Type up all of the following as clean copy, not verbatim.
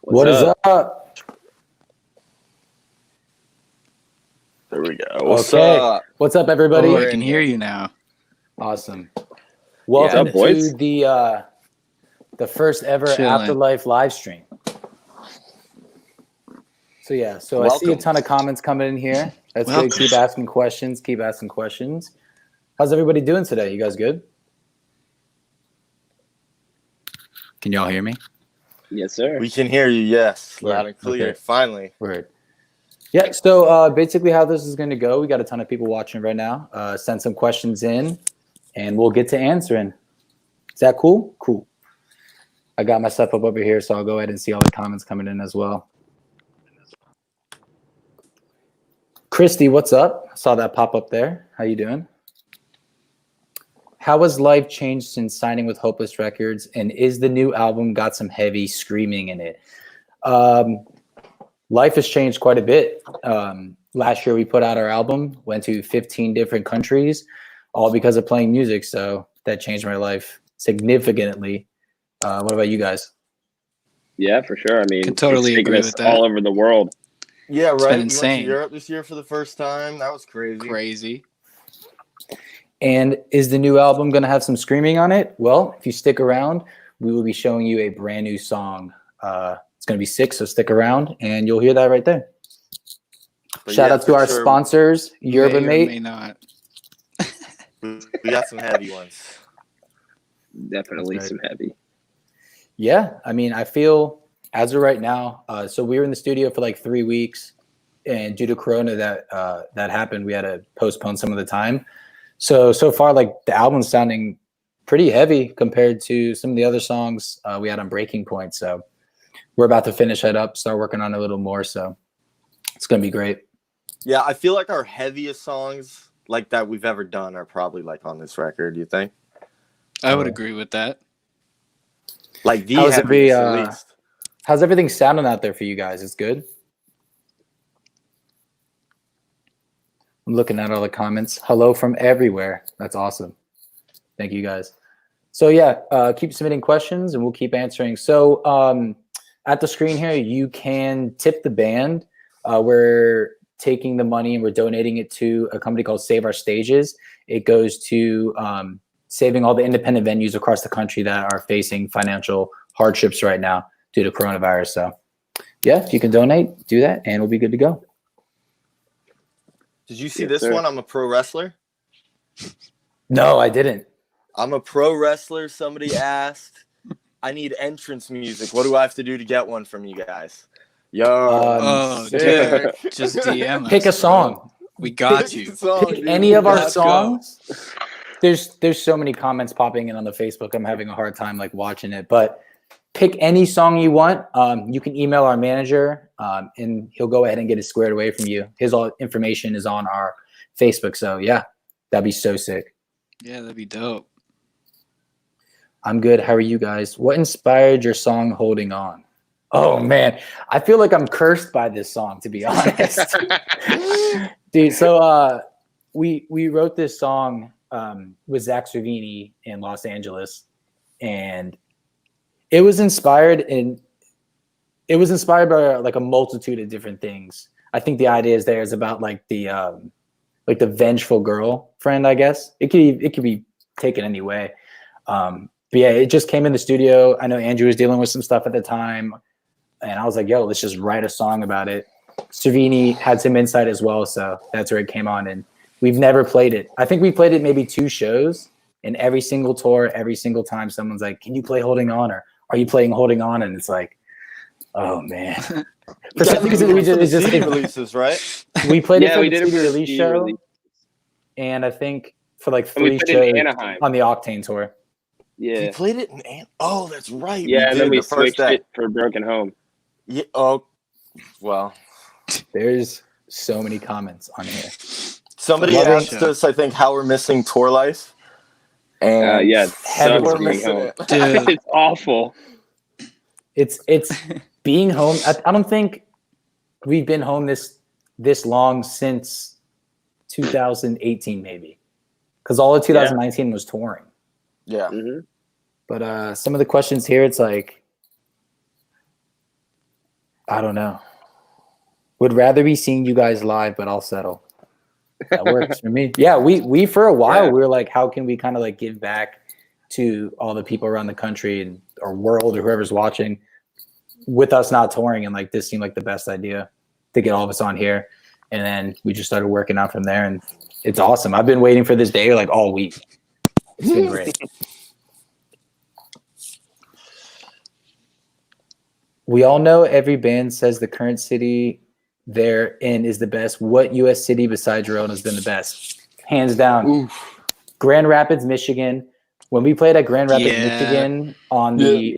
What is up? There we go. What's Okay. up? What's up, everybody? Oh, I can hear you now. Awesome. Welcome up, boys? to the first ever Chillin'. Afterlife live stream. So I see a Welcome. ton of comments coming in here. That's Welcome. good. Keep asking questions. How's everybody doing today? You guys good? Can y'all hear me? Yes, sir. We can hear you, yes. Word. Loud and clear, Okay. finally. Word. Yeah, so basically how this is going to go, we got a ton of people watching right now. Send some questions in, and we'll get to answering. Is that cool? Cool. I got my stuff up over here, so I'll go ahead and see all the comments coming in as well. Christy, what's up? Saw that pop up there. How you doing? How has life changed since signing with Hopeless Records, and is the new album got some heavy screaming in it? Life has changed quite a bit. Last year we put out our album, went to 15 different countries, all because of playing music. So that changed my life significantly. What about you guys? Yeah, for sure. I mean, Can totally it's taken agree us with that. all over the world. Yeah, right. been We went insane. to Europe this year for the first time. That was crazy. Crazy. And is the new album going to have some screaming on it? Well, if you stick around, we will be showing you a brand new song. It's going to be sick, so stick around, and you'll hear that right there. But Shout yeah, out to for our sure, sponsors, Yerba May or may Mate. not. We got some heavy ones. Definitely That's some heavy. Yeah, I mean, I feel as of right now, so we were in the studio for like 3 weeks, and due to Corona that happened, we had to postpone some of the time. So far, like the album's sounding pretty heavy compared to some of the other songs we had on Breaking Point. So we're about to finish that up, start working on it a little more. So it's gonna be great. Yeah, I feel like our heaviest songs like that we've ever done are probably like on this record, you think? I would agree with that. Like the How's it be, heaviest, at least. How's everything sounding out there for you guys? It's good. I'm looking at all the comments. Hello from everywhere. That's awesome. Thank you guys. So keep submitting questions and we'll keep answering. So at the screen here, you can tip the band. We're taking the money and we're donating it to a company called Save Our Stages. It goes to saving all the independent venues across the country that are facing financial hardships right now due to coronavirus. So if you can donate, do that and we'll be good to go. Did you see Yes, this sir. one? I'm a pro wrestler. No, I didn't. I'm a pro wrestler. Somebody asked, I need entrance music. What do I have to do to get one from you guys? Yo. Oh, sick. dude. Just DM us. Pick a bro. song. We got Pick you. a song, Pick dude. any of our Let's go. songs. There's so many comments popping in on the Facebook. I'm having a hard time like watching it, but pick any song you want. You can email our manager and he'll go ahead and get it squared away from you. His all information is on our Facebook. So that'd be so sick. Yeah, that'd be dope. I'm good. How are you guys? What inspired your song Holding On? Oh man, I feel like I'm cursed by this song, to be honest. Dude, so we wrote this song with Zach Cervini in Los Angeles, and it was inspired by like a multitude of different things. I think the idea is about like the vengeful girlfriend, I guess. It could be taken any way. But yeah, it just came in the studio. I know Andrew was dealing with some stuff at the time, and I was like, yo, let's just write a song about it. Cervini had some insight as well, so that's where it came on, and we've never played it. I think we played it maybe 2 shows, and every single tour, every single time someone's like, can you play Holding On, or are you playing Holding On? And it's like, oh man. For some reason, CD releases, right? we played it Yeah, for we the did it CD for the release CD show, release. and I think for like And we 3 put it in shows Anaheim. on the Octane tour. You Yeah. played it in Oh, that's right. Yeah, and then we the first switched day. it for Broken Home. Yeah, oh, well. There's so many comments on here. Somebody Loving- asked us, I think, how we're missing tour life. And Yeah, Heavily. sucks we're being missing home. it. Dude. It's awful. It's being home. I don't think we've been home this long since 2018, maybe, because all of 2019 was touring. Yeah. hmm But some of the questions here, it's like, I don't know. Would rather be seeing you guys live, but I'll settle. That works for me. Yeah, we for a while we were like, how can we kind of like give back to all the people around the country and or world or whoever's watching with us not touring, and like this seemed like the best idea to get all of us on here. And then we just started working out from there, and it's awesome. I've been waiting for this day like all week. It's been great. We all know every band says the current city they're in is the best. What U.S. city besides your own has been the best? Hands down. Oof. Grand Rapids, Michigan. When we played at Grand Rapids, Yeah. Michigan,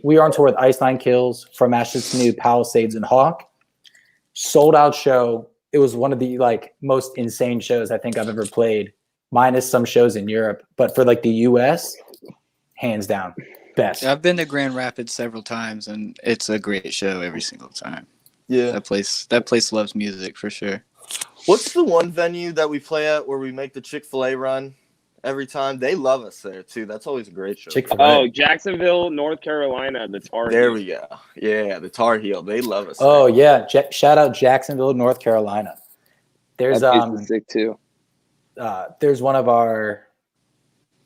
we were on tour with Ice Nine Kills, From Ashes to New, Palisades, and Hawk. Sold out show. It was one of the like most insane shows I think I've ever played, minus some shows in Europe. But for like the U.S., hands down, best. I've been to Grand Rapids several times, and it's a great show every single time. Yeah. That place loves music for sure. What's the one venue that we play at where we make the Chick-fil-A run every time? They love us there too. That's always a great show. Chick-fil-A. Oh, Jacksonville, North Carolina, the Tar There Heels. we go. Yeah, the Tar Heel. They love us. Oh there. yeah, shout out Jacksonville, North Carolina. There's That place is sick too. there's one of our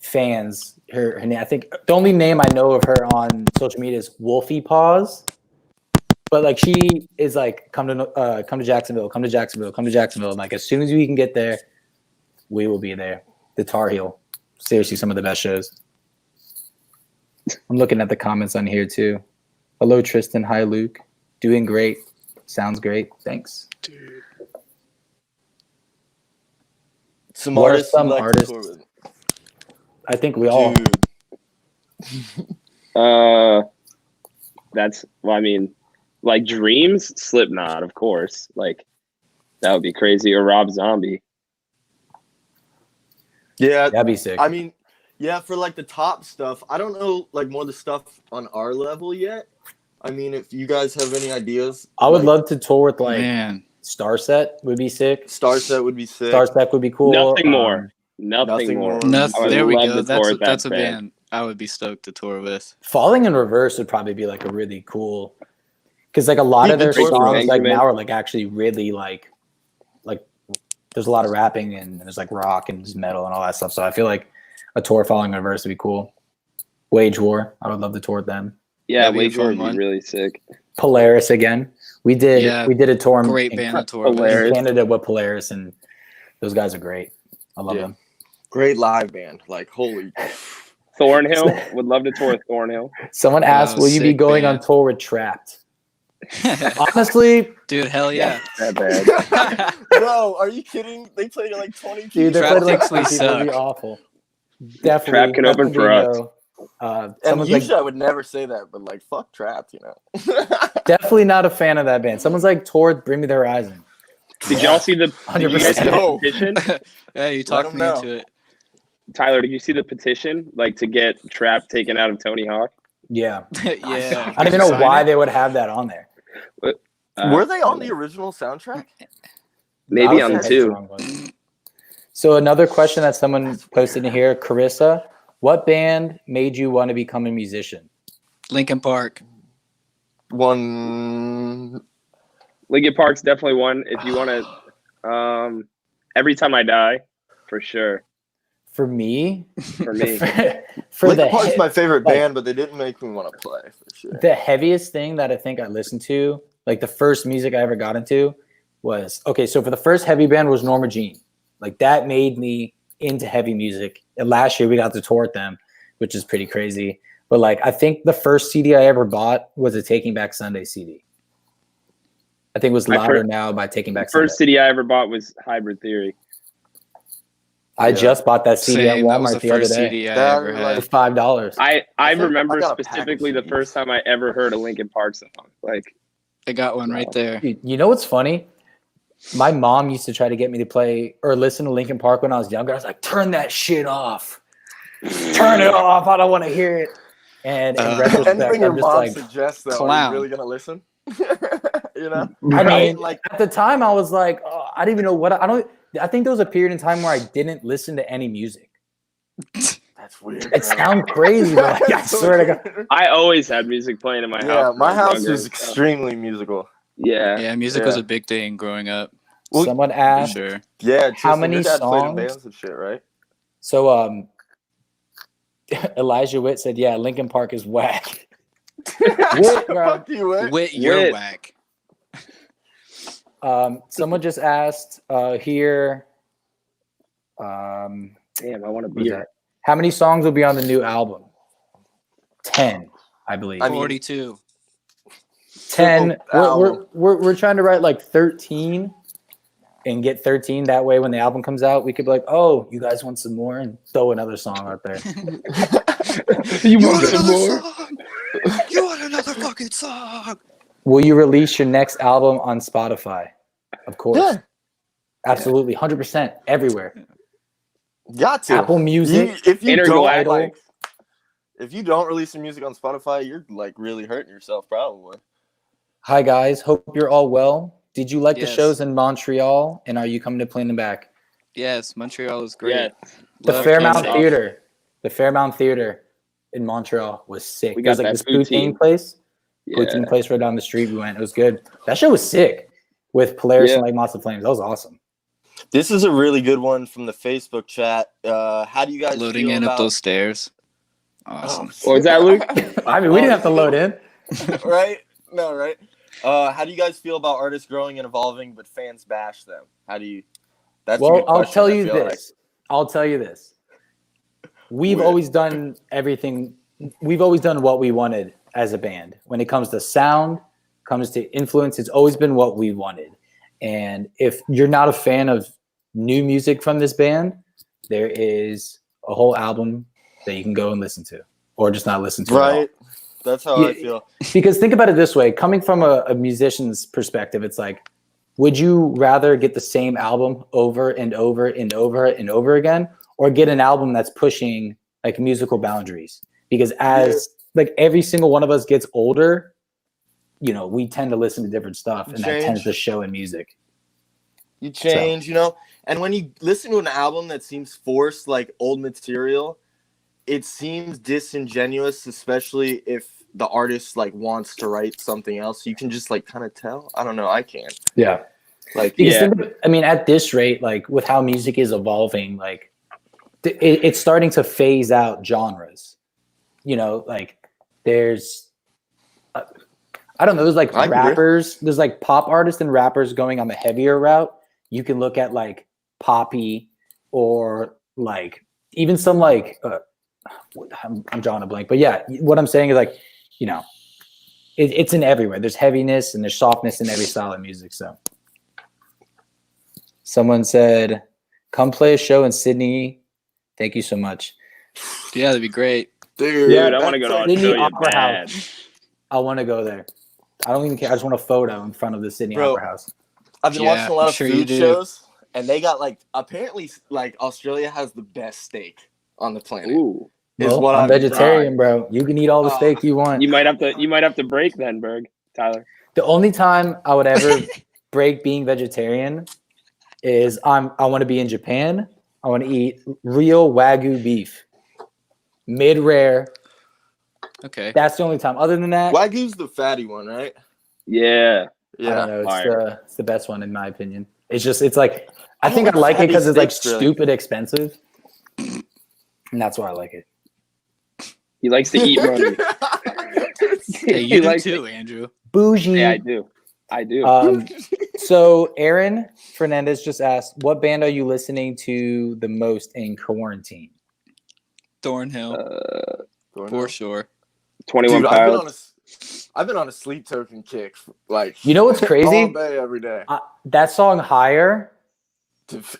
fans. Her name, I think the only name I know of her on social media is Wolfie Paws. But like she is like come to Jacksonville, come to Jacksonville, come to Jacksonville. And like as soon as we can get there, we will be there. The Tar Heel, seriously, some of the best shows. I'm looking at the comments on here too. Hello Tristan, hi Luke, doing great, sounds great, thanks. Dude. Some What are artists. some you like to artists? tour with? I think we all. Dude. That's well, I mean, like Dreams, Slipknot, of course. Like that would be crazy. Or Rob Zombie. Yeah, That'd be sick. I mean, yeah, for like the top stuff, I don't know like more of the stuff on our level yet. I mean, if you guys have any ideas, I would like, love to tour with like Man, Starset would be sick. Starset would be sick. Starset would be cool. Nothing more. Nothing Nothing more. more. nothing. I would There we love go. to tour with That's that a band. band I would be stoked to tour with. Falling in Reverse would probably be like a really cool, because like a lot Yeah, of their the tour songs with like Benjamin. now are like actually really like there's a lot of rapping and there's like rock and just metal and all that stuff. So I feel like a tour Falling in Reverse would be cool. Wage War, I would love to tour with them. Yeah, That'd be a Wage War fun would one. be really sick. Polaris again. We did a tour Great in, band to tour with. Hilarious. in Canada with Polaris, and those guys are great. I love Yeah. them. Great live band. Like holy. Thornhill would love to tour with Thornhill. Someone asked, Oh, will you be sick going band. on tour with Trapped? Honestly, Dude, hell yeah. That bad. Bro, are you kidding? They played like 20 people. dude, they're Trapped playing like thinks we 20 people. It'd be suck. awful. Definitely. Trapped can open definitely for us. no. And Someone's usually like, I would never say that, but like fuck Trapped, you know. definitely not a fan of that band. Someone's like, tour Bring Me the Horizon. Did y'all see the? Did you guys see the 100%. petition? Hey, you talked 'em me know. into it. Tyler, did you see the petition? Like to get Trap taken out of Tony Hawk? Yeah. Yeah. I don't even know Sign why it? they would have that on there. Were they on the original soundtrack? Maybe I on was the thinking two. it's the wrong one. So another question that someone posted in here, Carissa, what band made you want to become a musician? Lincoln Park. One. Linkin Park's definitely one. If you want to, Every Time I Die, for sure. For me, For me, for Linkin the Park's my favorite like- band, but they didn't make me want to play for sure. the heaviest thing that I think I listened to, like the first music I ever got into was, okay, so for the first heavy band was Norma Jean. Like that made me into heavy music. And last year we got to tour with them, which is pretty crazy. But like, I think the first CD I ever bought was a Taking Back Sunday CD. I think it was My Louder first- Now by Taking Back first Sunday. CD I ever bought was Hybrid Theory. I Yeah. just bought that CD at Same. That was Walmart the the other first day CD I That, ever like- had. for $5. I think remember I got a specifically package the first time I ever heard a Linkin Park song. Like, I got one right there. Dude, you know what's funny? My mom used to try to get me to play or listen to Linkin Park when I was younger. I was like, turn that shit off. Turn it off. I don't want to hear it. And in retrospect, Anything your I'm just mom like, suggests, though, are clown. you really gonna listen? You know, I Right? mean, like at the time I was like, oh, I didn't even know what I think there was a period in time where I didn't listen to any music. that's weird. It sounds crazy, but like, I swear to God. I always had music playing in my house. Yeah, when I my was house younger, is so- extremely musical. Yeah, music was Yeah. a big thing growing up. Well, Someone For asked, sure. Yeah, How Tristan, many your dad played in songs? bands and shit, right? so Elijah Witt said, yeah, Linkin Park is whack. Witt, bro. Fuck you, Witt. Wit, you're Wit. whack. Someone just asked here, Damn, I want a what is beer. that? How many songs will be on the new album? 10, I believe. I mean, 42. 10. album. We're trying to write like 13 and get 13. That way, when the album comes out, we could be like, oh, you guys want some more? And throw another song out there. You want some more? song? You want another fucking song? Will you release your next album on Spotify? Of course. Yeah. Absolutely. 100% everywhere. Got to. Apple Music. If you don't Intergalactic. like, if you don't release your music on Spotify, you're like really hurting yourself, probably. Hi, guys. Hope you're all well. Did you like the Yes. shows in Montreal? And are you coming to play them back? Yes, Montreal is great. Yeah. The Love Fairmount Kansas. Theater. The Fairmount Theater in Montreal was sick. We There's got like that this poutine poutine. place. Yeah. Poutine place right down the street. We went. It was good. That show was sick with Polaris and like Moss of Flames. That was awesome. This is a really good one from the Facebook chat. How do you guys Loading feel in about up those stairs. Awesome. What was that, Luke? I mean, we didn't have to load in. right? No, right? How do you guys feel about artists growing and evolving, but fans bash them? How do you? That's a Well, good I'll question, tell I you feel this. I'll tell you this. We've Wait. always done everything. We've always done what we wanted as a band. When it comes to sound, comes to influence, it's always been what we wanted. And if you're not a fan of new music from this band, there is a whole album that you can go and listen to, or just not listen to Like. at all. Right? That's how I feel. Because think about it this way, coming from a musician's perspective, it's like, would you rather get the same album over and over and over and over again, or get an album that's pushing like musical boundaries? Because as like every single one of us gets older, you know, we tend to listen to different stuff, and that tends to show in music. You change, you know, and when you listen to an album that seems forced, like old material, it seems disingenuous, especially if the artist like wants to write something else. You can just like kind of tell. I don't know. I can't. Yeah. Like, Because I mean, at this rate, like with how music is evolving, like it's starting to phase out genres. You know, like there's, I don't know, there's like rappers, there's like pop artists and rappers going on the heavier route. You can look at like Poppy or like even some like, I'm drawing a blank, but yeah, what I'm saying is like, you know, it's in everywhere. There's heaviness and there's softness in every style of music. So someone said, come play a show in Sydney. Thank you so much. Yeah, that'd be great. dude, I want to go to Sydney Australia Opera bad. House. I want to go there. I don't even care. I just want a photo in front of the Sydney Opera House. I've been Yeah, watching a lot I'm of sure you food do. shows, and they got like apparently like Australia has the best steak on the planet. Ooh, Is Well, what I'm I've been vegetarian, bro. You can eat all the steak you want. you might have to break then, Berg, Tyler. The only time I would ever break being vegetarian is I want to be in Japan. I want to eat real Wagyu beef, mid-rare. Okay. That's the only time. Other than that, Wagyu's the fatty one, right? Yeah. I don't know. fire. It's the best one in my opinion. It's like I I think I don't like it like because it's like fatty steaks, really. stupid expensive, and that's why I like it. He likes to eat money. Hey, He you do likes too, Andrew. Bougie. Yeah, I do. So Aaron Fernandez just asked, what band are you listening to the most in quarantine? Thornhill, for sure. 21 Dude, Pilots. I've been on a sleep token kick, like You know what's all crazy? day, every day. That song Higher,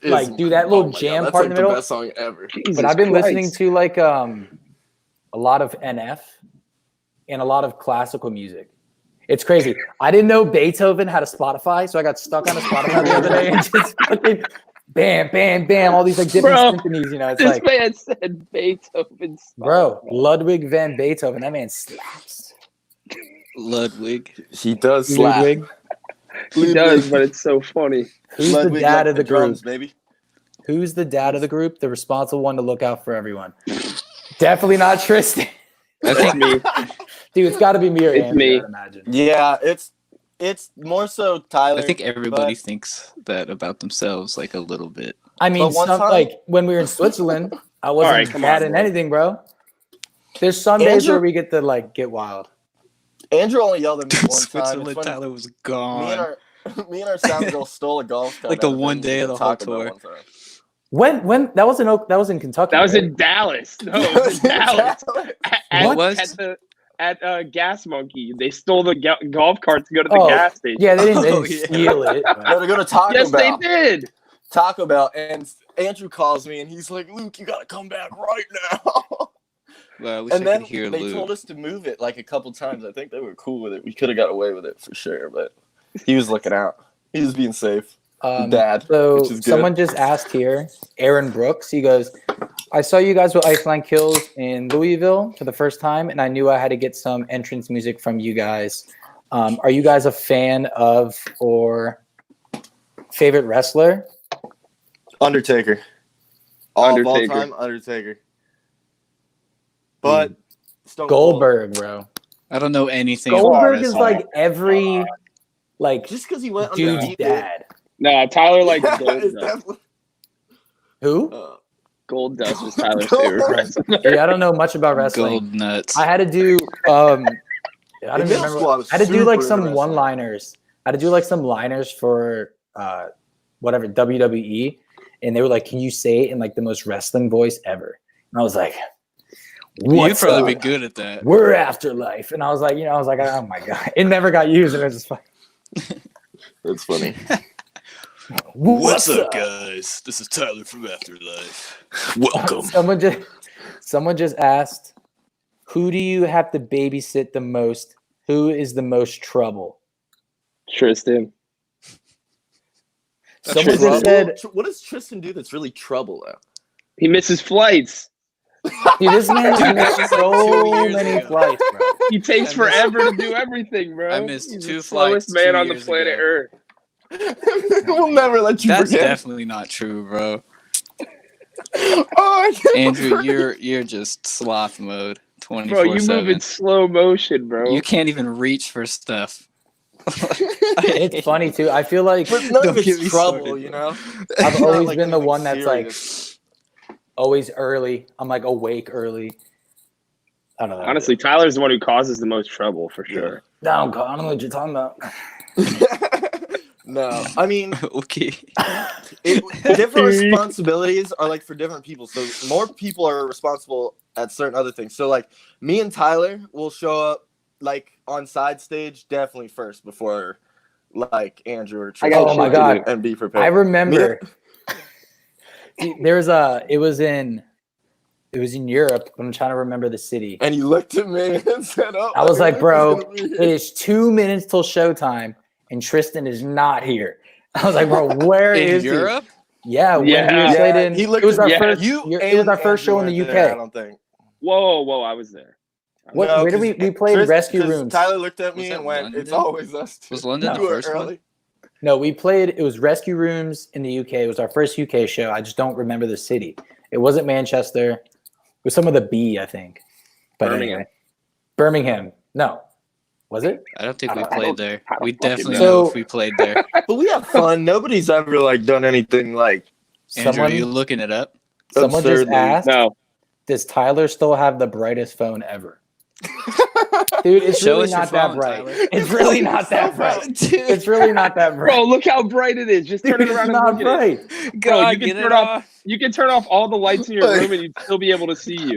like, do that little my jam that's part like in the middle. the best song ever. Jesus but I've been Christ. listening to like a lot of NF and a lot of classical music. It's crazy. I didn't know Beethoven had a Spotify, so I got stuck on a Spotify the other day and just fucking bam, bam, bam, all these like different Bro, symphonies. You know, it's This like, man said Beethoven. bro, Ludwig van Beethoven. That man slaps. Ludwig. He does slap. Ludwig. He does, but it's so funny. Who's Ludwig, the dad like of the drums, group? baby. Who's the dad of the group? The responsible one to look out for everyone. Definitely not Tristan. That's me. Dude, it's got to be me or It's Andrew, me. I'd imagine. Yeah, it's It's more so Tyler. I think everybody but- thinks that about themselves, like a little bit. I mean, But one time- like when we were in Switzerland, I wasn't right, come on, bad in bro. anything, bro. There's some days Andrew- where we get to like get wild. Andrew only yelled at me one time. Switzerland, It's when Tyler was me and gone. our sound girl stole a golf cart. Like the out of one him day at of the whole Taco Bell tour. one time. When that was in Kentucky. That was right? in Dallas. No, it was in Dallas. What was? At Gas Monkey. They stole the golf cart to go to the Oh, gas station. Yeah, they didn't Oh, yeah. steal it. but- No, to go to Taco Yes, Bell. they did. Taco Bell, and Andrew calls me, and he's like, "Luke, you gotta come back right now." Well, I wish And I then could hear they Luke. told us to move it like a couple times. I think they were cool with it. We could have got away with it for sure, but he was looking out. He was being safe. Dad. So which is good. someone just asked here, Aaron Brooks. He goes, "I saw you guys with Iceland Kills in Louisville for the first time, and I knew I had to get some entrance music from you guys. Are you guys a fan of or favorite wrestler?" Undertaker. All Undertaker. time, Undertaker. But Stone Cold. Goldberg, bro. I don't know anything about Goldberg is wrestling. like every like Just because he went dude's underneath dad. No, Tyler likes it. Gold It's Dust. definitely, Who? Gold Dust was Tyler's favorite wrestler. Yeah, I don't know much about wrestling. Gold nuts. I had to do I don't In even middle remember. school, I was I had to do like super some into wrestling. one-liners. I had to do like some liners for whatever WWE, and they were like, "Can you say it in like the most wrestling voice ever?" And I was like, You'd "What's probably up? be good at that. We're Afterlife." And I was like, oh my god, it never got used, and it was just like, That's funny. "What's up?" guys? This is Tyler from Afterlife. Someone just asked, "Who do you have to babysit the most? Who is the most trouble?" Tristan. Someone Tristan. just said, What does Tristan do that's really trouble, though? He misses flights. "Dude, this man Dude, missed that was like so 2 years many ago. flights, bro." He takes I missed- forever to do everything, bro. I missed He's 2 the slowest flights man 2 on the years planet ago. Earth. We'll never let you That's forget. definitely not true, bro. Oh, I can't Andrew, believe- you're just sloth mode 24/7. Bro, you move in slow motion, bro. You can't even reach for stuff. It's funny too. I feel like But none Don't of it's get me trouble, started, you bro. know? I've It's not always like been the anything one that's serious. like always early. I'm like awake early. I don't know. Honestly, Tyler's the one who causes the most trouble for sure. I don't know what you're talking about. No, I mean, Okay. different responsibilities are like for different people. So more people are responsible at certain other things. So like me and Tyler will show up like on side stage definitely first before like Andrew or Tristan. Oh my God. And be prepared. I remember it was in Europe, but I'm trying to remember the city. And you looked at me and said, "Oh." I was like, Luke is "Bro, gonna be it here." is 2 minutes till showtime, and Tristan is not here." I was like, "Bro, where In is Europe? he?" Yeah, when Yeah. we played in. he looked It was at our me. first. You it was our and first show in Andrew the weren't there, I UK. don't think. Whoa, I was there. What? No, Where did 'cause we played Tris- Rescue 'cause Rooms? Tyler looked at me Was and that went, London? "It's always us two." Was London Do the it first one? early. No, we played. It was Rescue Rooms in the UK. It was our first UK show. I just don't remember the city. It wasn't Manchester. It was some of the B, I think. But Birmingham. anyway, Birmingham. No, was it? I don't think we I don't- played there. I don't We fucking definitely know. know if we played there. But we have fun. Nobody's ever like done anything like Andrew, Someone, are you looking it up? someone just absurdly- asked, No. "Does Tyler still have the brightest phone ever?" Dude, it's Show really us your not that phone, bright. Tyler. It's really not that bright. It's really not that bright. Bro, look how bright it is. Just turn Dude, it it's around and not look at it. bright. Bro, God, you can get turn it off. off. You can turn off all the lights in your room and you'd still be able to see you.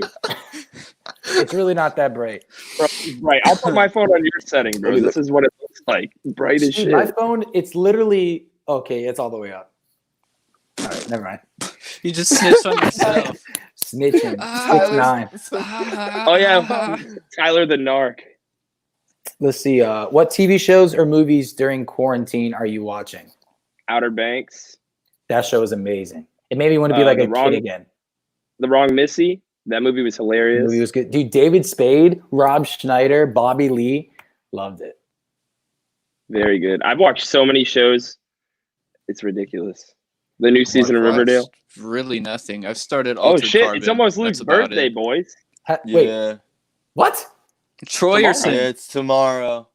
It's really not that bright. Bro, right. I'll put my phone on your setting, bro. This is what it looks like. Bright as Dude, shit. my phone, it's literally okay. It's all the way up. All right, never mind. You just snitched on yourself. Snitching. Ah. 6'9". Oh, yeah. Tyler the Narc. Let's see. What TV shows or movies during quarantine are you watching? Outer Banks. That show is amazing. It made me want to be like The a Wrong- kid again. The Wrong Missy. That movie was The hilarious. movie was good. Dude, David Spade, Rob Schneider, Bobby Lee. Loved it. Very good. I've watched so many shows. It's ridiculous. The new season of Watched Riverdale. Really nothing. I've started. Oh, Altered shit. Carbon. It's almost That's Luke's about birthday, it. boys. Wait, Yeah. what? Troy Tomorrow. or something. It's tomorrow.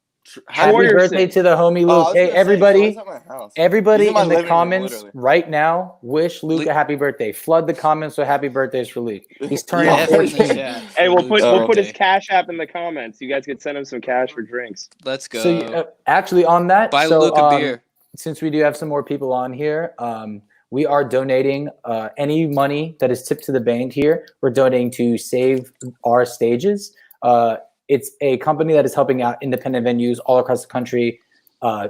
Happy Warriors birthday sing. to the homie Oh, I Luke. was Hey, gonna say, everybody. Troy's at my house. Everybody He's in my in the living room, comments literally. right now, wish Luke Luke- a happy birthday. Flood the comments with happy birthdays for Luke. He's turning Yeah. F in the 14. chat Hey, for we'll Luke's put his birthday. Cash App in the comments. You guys can send him some cash for drinks. Let's go. So actually on that, Buy so Luke a beer. since we do have some more people on here, we are donating any money that is tipped to the band here. We're donating to Save Our Stages. It's a company that is helping out independent venues all across the country.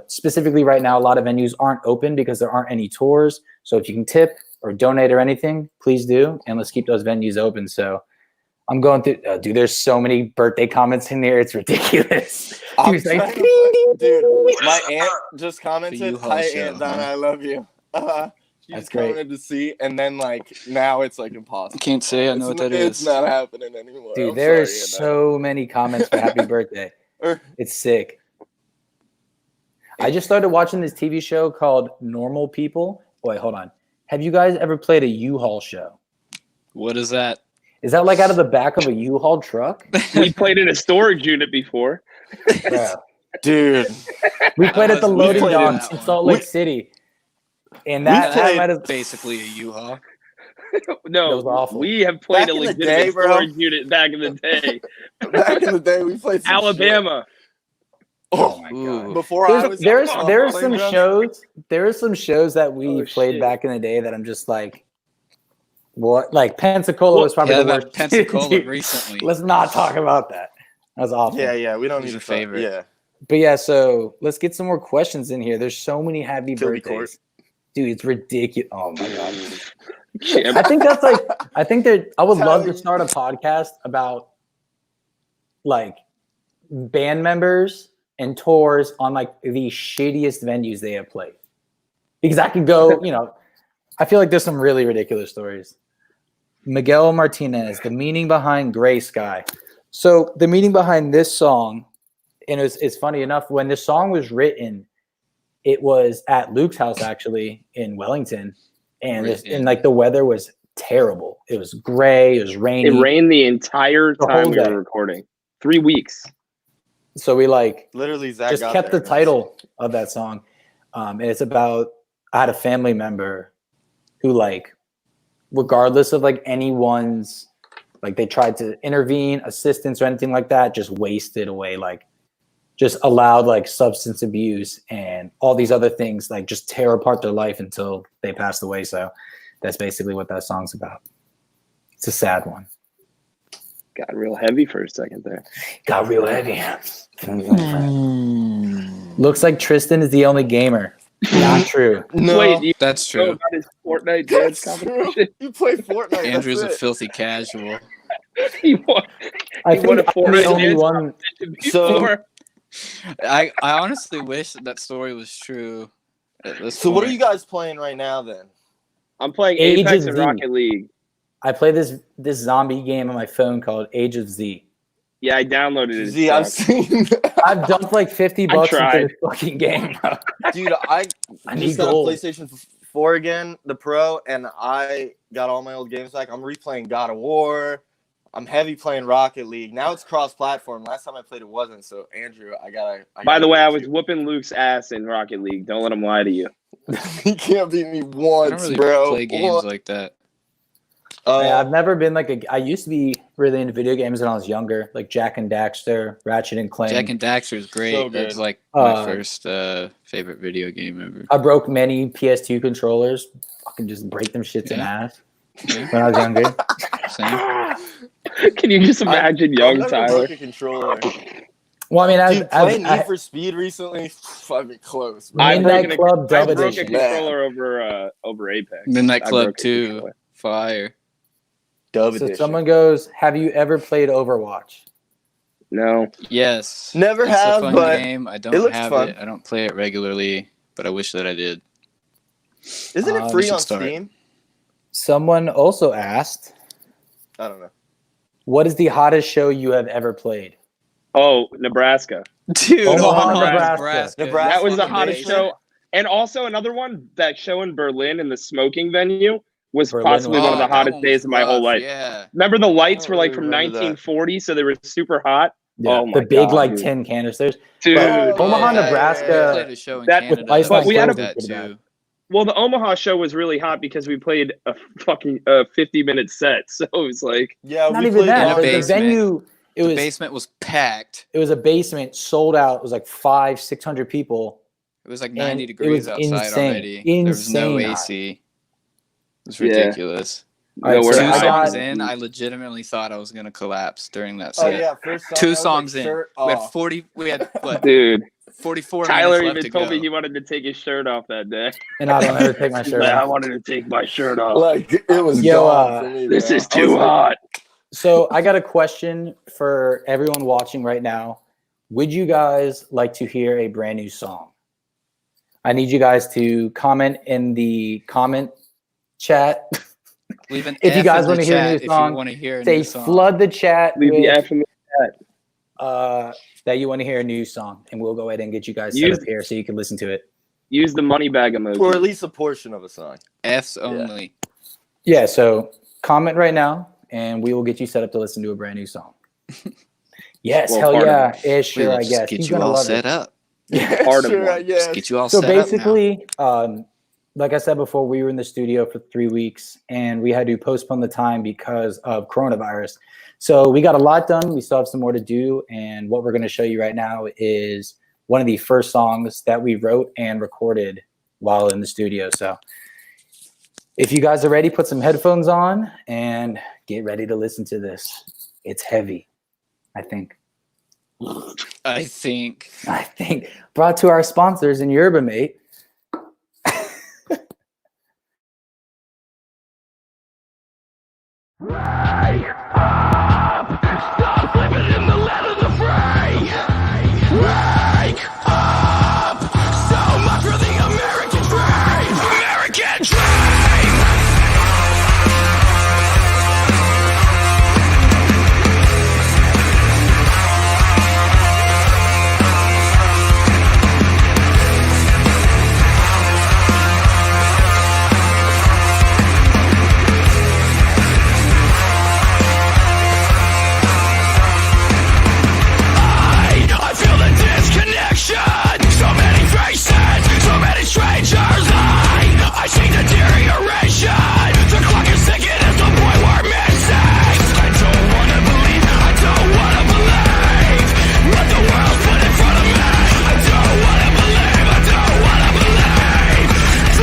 Specifically right now, a lot of venues aren't open because there aren't any tours. So if you can tip or donate or anything, please do. And let's keep those venues open. So I'm going through, dude, there's so many birthday comments in there. It's ridiculous. I'm Dude, like, trying to dude, my aunt just The commented, U-Haul "Hi, show, Aunt Donna, huh? I love you." She That's just great. commented to see, and then like now it's like impossible. Can't say I know what that It's is. not happening anymore. dude, I'm there's sorry, Aunt so many comments for happy birthday. Donna. It's sick. I just started watching this TV show called Normal People. Wait, hold on. Have you guys ever played a U-Haul show? What is that? Is that like out of the back of a U-Haul truck? We played in a storage unit before. Bro. Dude, We played at the We loading played docks that in one. Salt Lake City. And that played- might have Basically a U-Haul. No, That was awful. we have played Back a in the legitimate day, bro. storage unit back in the day. back in the day we played some Alabama. shit. Oh my Ooh. god. Before I was There are playing some drums. shows. There are some shows that we Oh, played shit. back in the day that I'm just like, what? Like Pensacola was probably Yeah, the that worst. Pensacola Dude, recently. let's not talk about that. That was awful. Yeah, we don't Who's need your to talk- favorite? Yeah, But yeah, so let's get some more questions in here. There's so many happy Kilby birthdays. Dude, it's ridiculous. Oh my god. Champ. I think that's like I think that I would love to Tyler. start a podcast about like band members and tours on like the shittiest venues they have played. Because I could go, I feel like there's some really ridiculous stories. Miguel Martinez, the meaning behind Gray Sky. So the meaning behind this song, and it's funny enough, when this song was written, it was at Luke's house actually in Wellington, and like the weather was terrible. It was gray, it was rainy. It rained the entire The time whole we day. were recording. 3 weeks. So we like literally Zach just got kept there. the title of that song, and it's about I had a family member who like, regardless of like anyone's like they tried to intervene, assistance or anything like that, just wasted away, like just allowed like substance abuse and all these other things like just tear apart their life until they passed away. So that's basically what that song's about. It's a sad one. Got real heavy for a second there. Got real heavy. Looks like Tristan is the only gamer. Not true. No, Wait, you That's know true. about his Fortnite dance that's competition? true. You play Fortnite. Andrew's a that's it. filthy casual. He won. I He won think a I'm the Fortnite only dance one. before. I honestly wish that story was true. At this So what are point. you guys playing right now then? I'm playing Age Apex of and Z. Rocket League. I play this zombie game on my phone called Age of Z. Yeah, I downloaded it. Z, I've seen. I've dumped like $50 into tried. this fucking game. Bro. Dude, I I need just got a gold. PlayStation 4 again, the Pro, and I got all my old games back. I'm replaying God of War. I'm heavy playing Rocket League. Now it's cross-platform. Last time I played it wasn't. So Andrew, I gotta By the way, I was you. whooping Luke's ass in Rocket League. Don't let him lie to you. He can't beat me I once, don't really bro. play games What? like that. Yeah, I've never been like I used to be really into video games when I was younger, like Jack and Daxter, Ratchet and Clank. Jack and Daxter is great. So good. That's like my Uh, first favorite video game ever. I broke many PS2 controllers. Fucking just break them shits in Yeah. half Yeah. when I was younger. Same. Can you just imagine I've young never Tyler? broke a controller. Well, I mean, Dude, playing I Need for Speed recently, fucking close. Bro. I've Midnight broken Club Dub I broke a Edition. controller over Apex. Midnight I Club broke a 2. controller. Fire. Dub So edition. someone goes, "Have you ever played Overwatch?" No. Yes. Never It's have, a fun but game. I it don't looks have fun. it. I don't play it regularly, but I wish that I did. Isn't it we free should on start. Steam? Someone also asked, I don't know. "What is the hottest show you have ever played?" Oh, Nebraska. Dude, Omaha, Nebraska. Nebraska. That was the on the hottest basement? show. And also another one, that show in Berlin in the smoking venue was Berlin possibly was one of the hot. that hottest one days was of my whole rough, life. Yeah. Remember the lights I don't were like really from remember that. 1940, so they were super hot. Yeah, Oh my the big God, like dude. 10 canisters. Dude, But Omaha, yeah, Nebraska. Played a show in That- Canada. Ice but we had like a- that pretty bad. too. well, the Omaha show was really hot because we played a fucking 50-minute set. So it was like, Yeah, Not we even played that. in a The basement. venue. It The was basement was packed. it was a basement, sold out. It was like 500-600 people. It was like And 90 it degrees was outside insane. already. There was no Insane hot. AC. It was Yeah. ridiculous. All right, no, we're so Two I not. got- songs in, I legitimately thought I was gonna collapse during that Oh set. yeah, first song, I Two was, songs like, in. shirt We had off. 40. We had what? Dude, 44 Tyler minutes left even to told go. me he wanted to take his shirt off that day. And I don't ever take my He's shirt like, I off. wanted to take my shirt off. Like it was Yo, gone for me. This bro. is I was too like, hot. So I got a question for everyone watching right now. Would you guys like to hear a brand new song? I need you guys to comment in the comment chat. Leave an If you F guys in the wanna hear a new chat if song, you want to hear a Say new song. flood the chat Leave the with F in the that you want to hear a new song, and we'll go ahead and get you guys set Use- up here so you can listen to it. Use the money bag emoji. or at least a portion of a song. F's only. Yeah, so comment right now, and we will get you set up to listen to a brand new song. Yes, Well, hell part of yeah, it. ish, We sure, will I just guess. get He's you gonna all love set it. up. Yeah, Part of sure, one. yes. Just get you all So set up now. basically, like I said before, we were in the studio for 3 weeks, and we had to postpone the time because of coronavirus. So we got a lot done. We still have some more to do, and what we're going to show you right now is one of the first songs that we wrote and recorded while in the studio. So if you guys are ready, put some headphones on and get ready to listen to this. It's heavy, I think. I think. Brought to our sponsors in Yerba Mate. Stop living in the land of the free. Wake up! So much for the American dream. American dream. I feel the disconnection. So many faces, so many strangers. I see deterioration. The clock is ticking as the boy we're missing. I don't wanna believe, I don't wanna believe what the world's put in front of me. I don't wanna believe, I don't wanna believe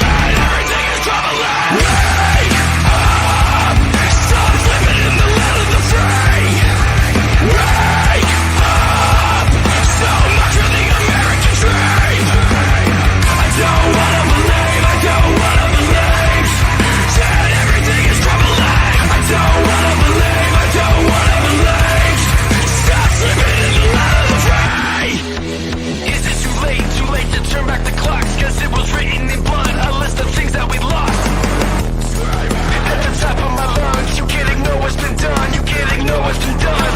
that everything is troubling. Wake up, stop living in the land of the free. Wake up, so much for the American dream. I don't wanna believe, I don't wanna believe that everything is troubling. I don't wanna believe, I don't wanna believe. Stop living in the land of the free. Is it too late to turn back the clocks? Cause it was written in blood, a list of things that we lost. At the top of my lungs, you can't ignore what's been done. You can't ignore what's been done.